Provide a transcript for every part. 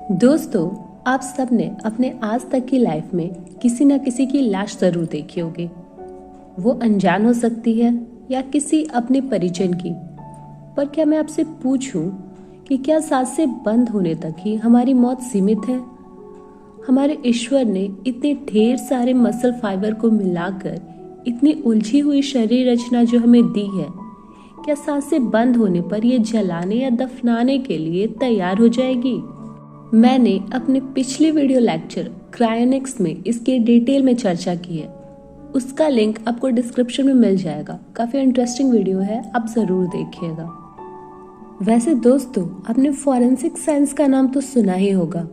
दोस्तों, आप सबने अपने आज तक की लाइफ में किसी न किसी की लाश जरूर देखी होगी। वो अनजान हो सकती है या किसी अपने परिजन की। पर क्या मैं आपसे पूछूं कि क्या सांसें बंद होने तक ही हमारी मौत सीमित है? हमारे ईश्वर ने इतने ढेर सारे मसल फाइबर को मिलाकर इतनी उलझी हुई शरीर रचना जो हमें दी है, क्या सांसें बंद होने पर ये जलाने या दफनाने के लिए तैयार हो जाएगी? मैंने अपने पिछले वीडियो लेक्चर क्रायोनिक्स में इसके डिटेल में चर्चा की है। उसका लिंक आपको डिस्क्रिप्शन में मिल जाएगा। काफी इंटरेस्टिंग वीडियो है, आप जरूर देखिएगा। वैसे दोस्तों, आपने फॉरेंसिक साइंस का नाम तो सुना ही होगा,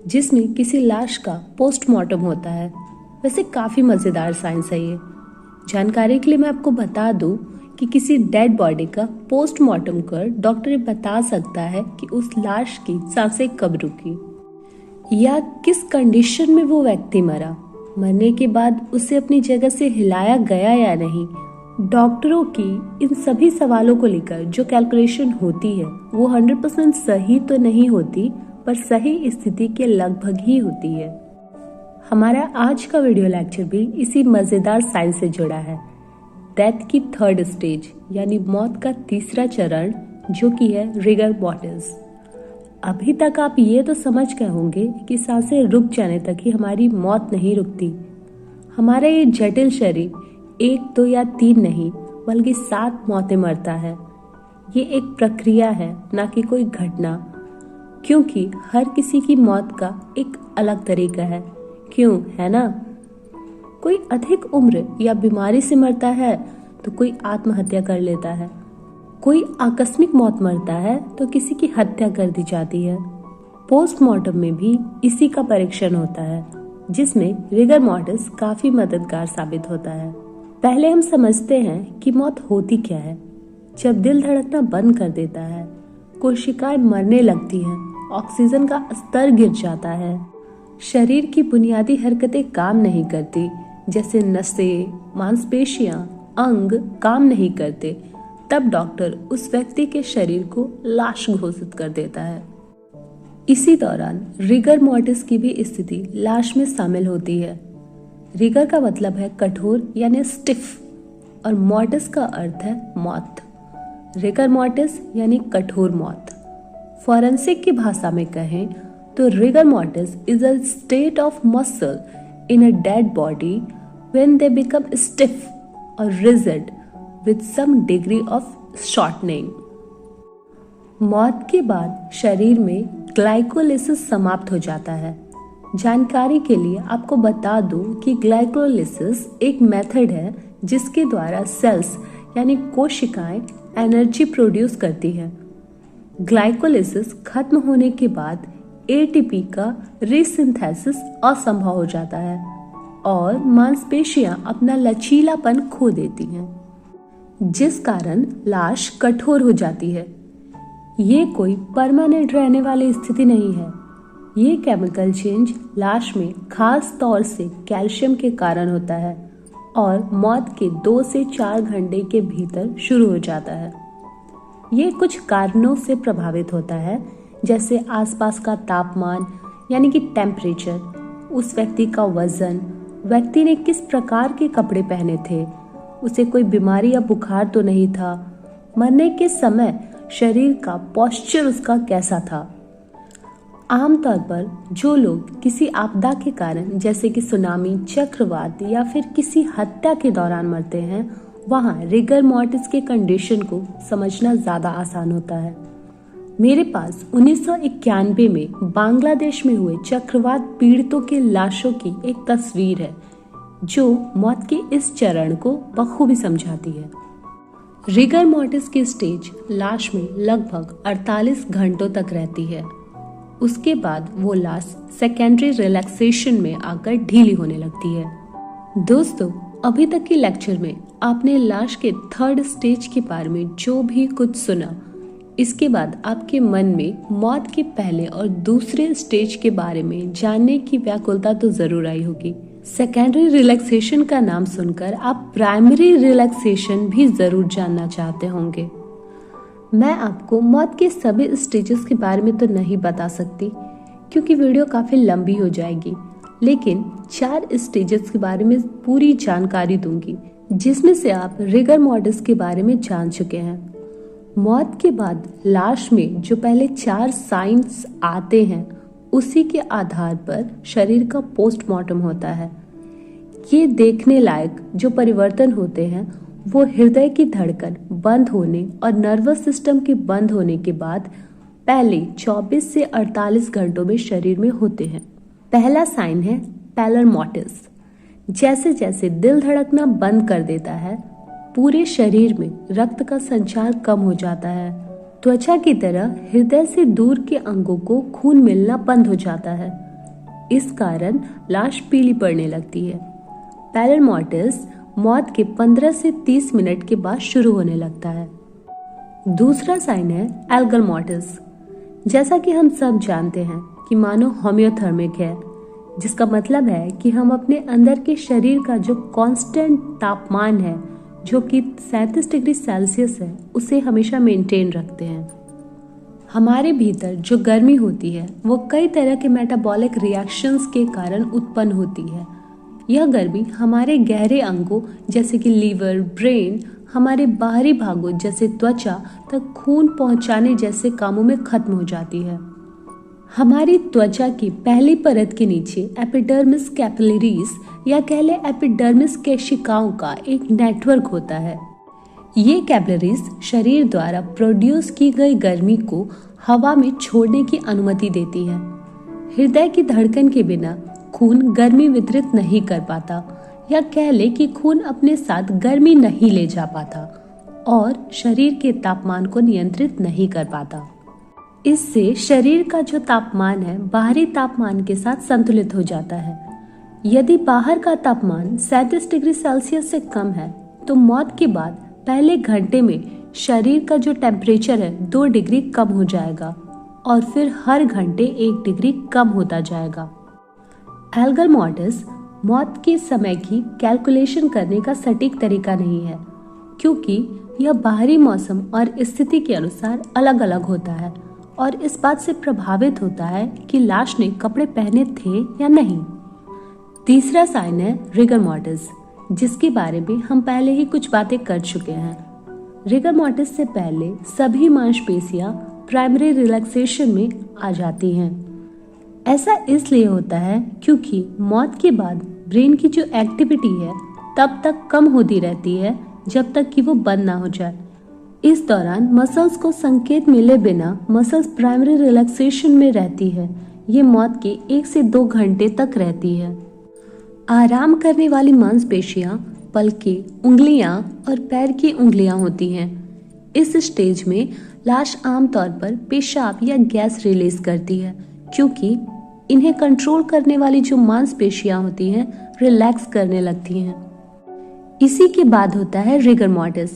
जिसमें किसी लाश का पोस्टमार्टम होता है। वैसे काफी मजेदार साइंस है ये। जानकारी के लिए मैं आपको बता दूं कि किसी डेड बॉडी का पोस्टमार्टम कर डॉक्टर बता सकता है कि उस लाश की सांसें कब रुकी या किस कंडीशन में वो व्यक्ति मरा। मरने के बाद उसे अपनी जगह से हिलाया गया या नहीं। डॉक्टरों की इन सभी सवालों को लेकर जो कैलकुलेशन होती है वो 100% सही तो नहीं होती, पर सही स्थिति के लगभग ही होती है। हमारा आज का वीडियो लेक्चर भी इसी मजेदार साइंस से जुड़ा है। डेथ की थर्ड स्टेज यानी मौत का तीसरा चरण, जो कि है रिगर मॉर्टिस। अभी तक आप ये तो समझ गए होंगे कि सांसें रुक जाने तक ही हमारी मौत नहीं रुकती। हमारा ये जटिल शरीर 1, 2 या 3 नहीं बल्कि 7 मौतें मरता है। ये एक प्रक्रिया है, ना कि कोई घटना, क्योंकि हर किसी की मौत का एक अलग तरीका है। क्यों, है ना? कोई अधिक उम्र या बीमारी से मरता है तो कोई आत्महत्या कर लेता है। कोई आकस्मिक मौत मरता है तो किसी की हत्या कर दी जाती है। पोस्टमार्टम में भी इसी का परीक्षण होता है, जिसमें रिगर मॉर्टिस काफी मददगार साबित होता है। पहले हम समझते हैं कि मौत होती क्या है। जब दिल धड़कना बंद कर देता है, कोशिकाएं मरने लगती हैं, ऑक्सीजन का स्तर गिर जाता है, शरीर की बुनियादी हरकतें काम नहीं करती, जैसे नसें, मांसपेशियां, अंग काम नहीं करते, तब डॉक्टर उस व्यक्ति के शरीर को लाश घोषित कर देता है। इसी दौरान रिगर मॉर्टिस की भी स्थिति लाश में शामिल होती है। रिगर का मतलब है कठोर यानी स्टिफ, और मॉर्टिस का अर्थ है मौत। रिगर मॉर्टिस यानी कठोर मौत। फॉरेंसिक की भाषा में कहें तो rigor mortis is a state of muscle in a dead body when they become stiff or rigid with some degree of shortening. मौत के बाद शरीर में ग्लाइकोलिसिस समाप्त हो जाता है। जानकारी के लिए आपको बता दूं कि ग्लाइकोलिसिस एक मेथड है जिसके द्वारा सेल्स यानी कोशिकाएं एनर्जी प्रोड्यूस करती हैं। ग्लाइकोलिसिस खत्म होने के बाद एटीपी का रीसिंथेसिस असंभव हो जाता है और मांसपेशियां अपना लचीलापन खो देती हैं, जिस कारण लाश कठोर हो जाती है। ये कोई परमानेंट रहने वाली स्थिति नहीं है। ये केमिकल चेंज लाश में खास तौर से कैल्शियम के कारण होता है और मौत के 2 से 4 घंटे के भीतर शुरू हो जाता है। ये कुछ कारणों से प्रभावित होता है, जैसे आसपास का तापमान यानी कि टेम्परेचर, उस व्यक्ति का वजन, व्यक्ति ने किस प्रकार के कपड़े पहने थे, उसे कोई बीमारी या बुखार तो नहीं था, मरने के समय शरीर का पोस्चर उसका कैसा था। आमतौर पर जो लोग किसी आपदा के कारण जैसे कि सुनामी, चक्रवात या फिर किसी हत्या के दौरान मरते हैं, वहाँ रिगर मॉर्टिस के कंडीशन को समझना ज्यादा आसान होता है। मेरे पास 1991 में बांग्लादेश में हुए चक्रवात पीड़ितों के लाशों की एक तस्वीर है, जो मौत के इस चरण को बखूबी समझाती है। रिगर मॉर्टिस की स्टेज लाश में लगभग 48 घंटों तक रहती है। उसके बाद वो लाश सेकेंडरी रिलैक्सेशन में आकर ढीली होने लगती है। दोस्तों, अभी तक के लेक्चर में आपने लाश के थर्ड स्टेज के बारे में जो भी कुछ सुना, इसके बाद आपके मन में मौत के पहले और दूसरे स्टेज के बारे में जानने की व्याकुलता तो जरूर आई होगी। सेकेंडरी रिलैक्सेशन का नाम सुनकर आप प्राइमरी रिलैक्सेशन भी जरूर जानना चाहते होंगे। मैं आपको मौत के सभी स्टेजेस के बारे में तो नहीं बता सकती, क्योंकि वीडियो काफ़ी लंबी हो जाएगी, लेकिन 4 स्टेजेस के बारे में पूरी जानकारी दूंगी, जिसमें से आप रिगर मॉर्टिस के बारे में जान चुके हैं। मौत के बाद लाश में जो पहले 4 साइंस आते हैं, उसी के आधार पर शरीर का पोस्टमार्टम होता है। ये देखने लायक जो परिवर्तन होते हैं वो हृदय की धड़कन बंद होने और नर्वस सिस्टम के बंद होने के बाद पहले 24 से 48 घंटों में शरीर में होते हैं। पहला साइन है पैलर मॉर्टिस। जैसे जैसे दिल धड़कना बंद कर देता है, पूरे शरीर में रक्त का संचार कम हो जाता है। त्वचा की तरह हृदय से दूर के अंगों को खून मिलना बंद हो जाता है। इस कारण लाश पीली पड़ने लगती है। पैलर मॉर्टिस मौत के 15 से 30 मिनट के बाद शुरू होने लगता है। दूसरा साइन है एल्गर मॉर्टिस। जैसा कि हम सब जानते हैं कि मानो होम्योथर्मिक है, जिसका मतलब है कि हम अपने अंदर के शरीर का जो कांस्टेंट तापमान है, जो कि 37 डिग्री सेल्सियस है, उसे हमेशा मेंटेन रखते हैं। हमारे भीतर जो गर्मी होती है वो कई तरह के मेटाबॉलिक रिएक्शंस के कारण उत्पन्न होती है। यह गर्मी हमारे गहरे अंगों जैसे कि लीवर, ब्रेन, हमारे बाहरी भागों जैसे त्वचा तक खून पहुंचाने जैसे कामों में खत्म हो जाती है। हमारी त्वचा की पहली परत के नीचे एपिडर्मिस कैपिलरीज या कह ले एपिडर्मिस केशिकाओं का एक नेटवर्क होता है। ये कैपिलरीज शरीर द्वारा प्रोड्यूस की गई गर्मी को हवा में छोड़ने की अनुमति देती है। हृदय की धड़कन के बिना खून गर्मी वितरित नहीं कर पाता, या कह ले कि खून अपने साथ गर्मी नहीं ले जा पाता और शरीर के तापमान को नियंत्रित नहीं कर पाता। इससे शरीर का जो तापमान है बाहरी तापमान के साथ संतुलित हो जाता है। यदि बाहर का तापमान 37 डिग्री सेल्सियस से कम है तो मौत के बाद पहले घंटे में शरीर का जो टेम्परेचर है 2 डिग्री कम हो जाएगा और फिर हर घंटे 1 डिग्री कम होता जाएगा। एल्गर मॉर्टिस मौत के समय की कैलकुलेशन करने का सटीक तरीका नहीं है, क्योंकि यह बाहरी मौसम और स्थिति के अनुसार अलग अलग होता है और इस बात से प्रभावित होता है कि लाश ने कपड़े पहने थे या नहीं। तीसरा साइन है रिगर मॉर्टिस, जिसके बारे में हम पहले ही कुछ बातें कर चुके हैं। रिगर मॉर्टिस से पहले सभी मांसपेशियां प्राइमरी रिलैक्सेशन में आ जाती हैं। ऐसा इसलिए होता है क्योंकि मौत के बाद ब्रेन की जो एक्टिविटी है तब तक कम होती रहती है जब तक कि वो बंद ना हो जाए। इस दौरान मसल्स को संकेत मिले बिना मसल्स प्राइमरी रिलैक्सेशन में रहती है। ये मौत के 1 से 2 घंटे तक रहती है। आराम करने वाली मांसपेशियां पलकें, उंगलियां और पैर की उंगलियां होती हैं। इस स्टेज में लाश आमतौर पर पेशाब या गैस रिलीज करती है, क्योंकि इन्हें कंट्रोल करने वाली जो मांसपेशियां होती हैं रिलैक्स करने लगती हैं। इसी के बाद होता है रिगर मॉर्टिस।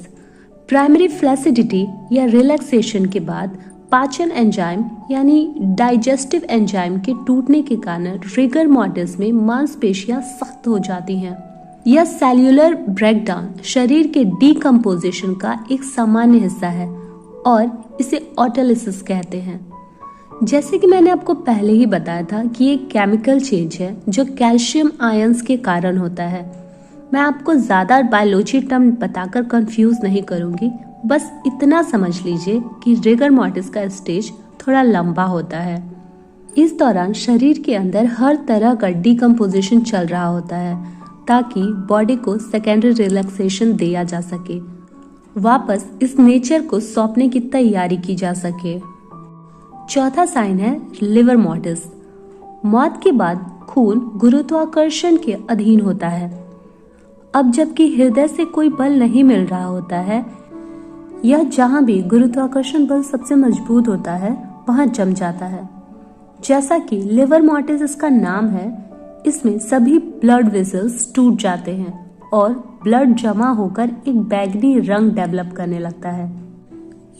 प्राइमरी फ्लैसिडिटी या रिलैक्सेशन के बाद पाचन एंजाइम यानी डाइजेस्टिव एंजाइम के टूटने के कारण रिगर मॉर्टिस में मांसपेशियां सख्त हो जाती हैं। यह सेल्यूलर ब्रेकडाउन शरीर के डीकम्पोजिशन का एक सामान्य हिस्सा है और इसे ऑटोलिसिस कहते हैं। जैसे कि मैंने आपको पहले ही बताया था कि ये केमिकल चेंज है जो कैल्शियम आयंस के कारण होता है। मैं आपको ज़्यादा बायोलॉजी टर्म बताकर कंफ्यूज नहीं करूंगी, बस इतना समझ लीजिए कि रिगर मॉर्टिस का स्टेज थोड़ा लंबा होता है। इस दौरान शरीर के अंदर हर तरह का डीकम्पोजिशन चल रहा होता है ताकि बॉडी को सेकेंडरी रिलैक्सेशन दिया जा सके, वापस इस नेचर को सौंपने की तैयारी की जा सके। चौथा साइन है लिवर मॉर्टिस। मौत के बाद खून गुरुत्वाकर्षण के अधीन होता है। अब जबकि हृदय से कोई बल नहीं मिल रहा होता है, यह जहां भी गुरुत्वाकर्षण बल सबसे मजबूत होता है वहां जम जाता है। जैसा कि लिवर मॉर्टिस इसका नाम है, इसमें सभी ब्लड वेसल्स टूट जाते हैं और ब्लड जमा होकर एक बैंगनी रंग डेवलप करने लगता है।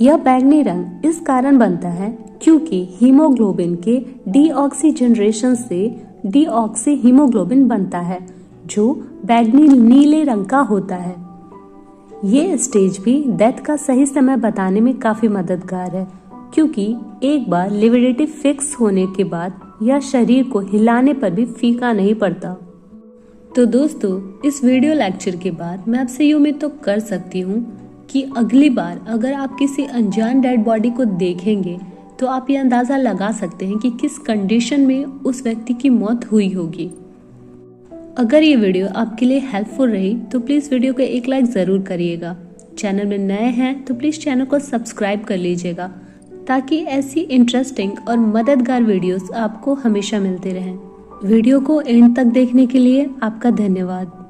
यह बैंगनी रंग इस कारण बनता है क्योंकि हीमोग्लोबिन के डीऑक्सीजनरेशन से डीऑक्सी हीमोग्लोबिन बनता है जो बैंगनी नीले रंग का होता है। ये स्टेज भी डेथ का सही समय बताने में काफी मददगार है क्योंकि एक बार लिविडिटी फिक्स होने के बाद यह शरीर को हिलाने पर भी फीका नहीं पड़ता। तो दोस्तों, इस वीडियो लेक्चर के बाद मैं आपसे ये उम्मीद तो कर सकती हूँ कि अगली बार अगर आप किसी अनजान डेड बॉडी को देखेंगे तो आप ये अंदाज़ा लगा सकते हैं कि किस कंडीशन में उस व्यक्ति की मौत हुई होगी। अगर ये वीडियो आपके लिए हेल्पफुल रही तो प्लीज़ वीडियो को एक लाइक ज़रूर करिएगा। चैनल में नए हैं तो प्लीज़ चैनल को सब्सक्राइब कर लीजिएगा ताकि ऐसी इंटरेस्टिंग और मददगार वीडियोस आपको हमेशा मिलते रहें। वीडियो को एंड तक देखने के लिए आपका धन्यवाद।